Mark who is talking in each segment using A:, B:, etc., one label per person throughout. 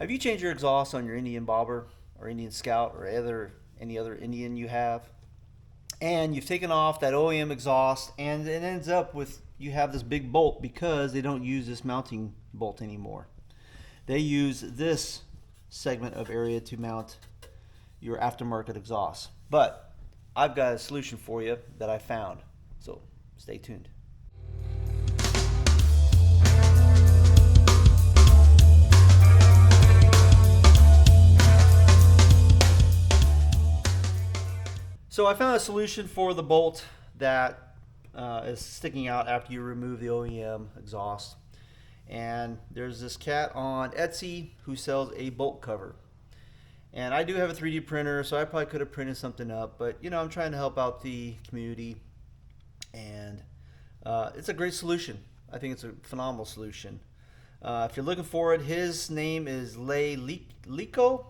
A: Have you changed your exhaust on your Indian Bobber or Indian Scout or any other Indian you have? And you've taken off that OEM exhaust and it ends up with you have this big bolt because they don't use this mounting bolt anymore. They use this segment of area to mount your aftermarket exhaust. But I've got a solution for you that I found. So stay tuned. So I found a solution for the bolt that is sticking out after you remove the OEM exhaust. And there's this cat on Etsy who sells a bolt cover. And I do have a 3D printer, so I probably could have printed something up, but you know, I'm trying to help out the community, and it's a great solution. I think it's a phenomenal solution. If you're looking for it, his name is Leylikko, Leylikko.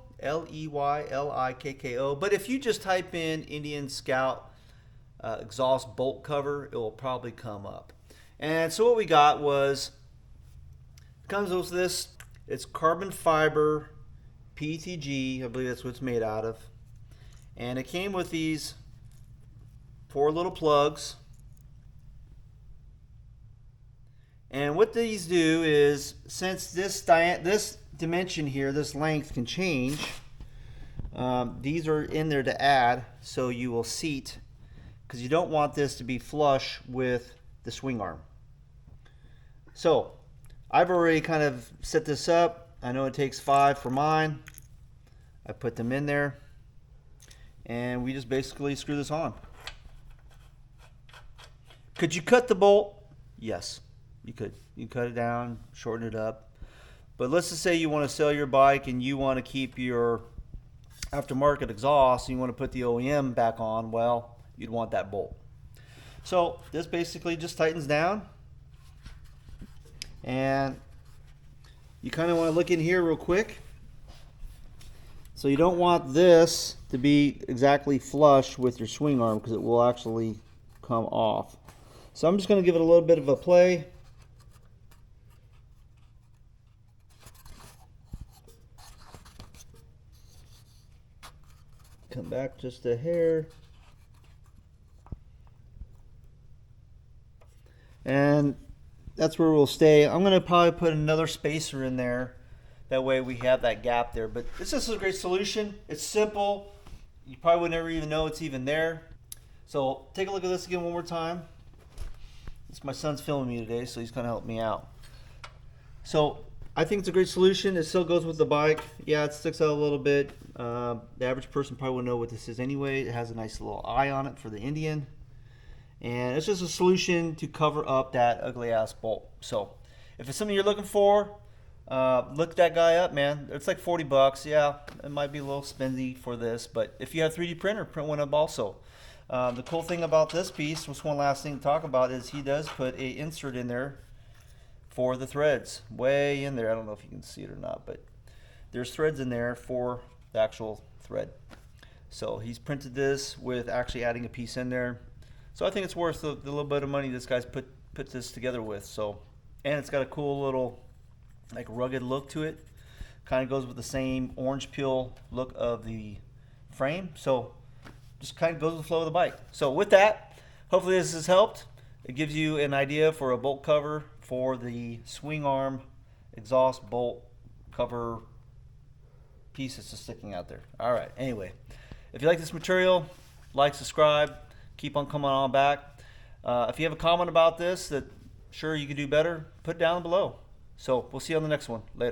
A: But if you just type in Indian Scout exhaust bolt cover, it will probably come up. And so what we got was, comes with this. It's carbon fiber PETG, I believe that's what it's made out of. And it came with these 4 little plugs. And what these do is, since this dimension here, this length can change, these are in there to add so you will seat, because you don't want this to be flush with the swing arm. So I've already kind of set this up. I know it takes 5 for mine. I put them in there and we just basically screw this on. Could you cut the bolt? Yes, you could. You can cut it down, shorten it up. But let's just say you want to sell your bike and you want to keep your aftermarket exhaust and you want to put the OEM back on. Well, you'd want that bolt. So this basically just tightens down, and you kind of want to look in here real quick. So you don't want this to be exactly flush with your swing arm because it will actually come off. So I'm just going to give it a little bit of a play. Come back just a hair. And that's where we'll stay. I'm going to probably put another spacer in there. That way we have that gap there. But this is a great solution. It's simple. You probably would never even know it's even there. So take a look at this again one more time. It's my son's filming me today, so he's going to help me out. So I think it's a great solution. It still goes with the bike. Yeah, it sticks out a little bit. The average person probably wouldn't know what this is anyway. It has a nice little eye on it for the Indian. And it's just a solution to cover up that ugly ass bolt. So if it's something you're looking for, look that guy up, man. It's like 40 bucks. Yeah, it might be a little spendy for this, but if you have a 3D printer, print one up also. The cool thing about this piece, was one last thing to talk about, is he does put a insert in there for the threads. Way in there. I don't know if you can see it or not, but there's threads in there for the actual thread. So he's printed this with actually adding a piece in there. So I think it's worth the little bit of money this guy's put this together with. So, and it's got a cool little like rugged look to it. Kind of goes with the same orange peel look of the frame. So just kind of goes with the flow of the bike. So with that, hopefully this has helped. It gives you an idea for a bolt cover for the swing arm exhaust bolt cover piece that's just sticking out there. All right. Anyway, if you like this material, like, subscribe. Keep on coming on back. If you have a comment about this that sure you could do better, put it down below. So we'll see you on the next one. Later.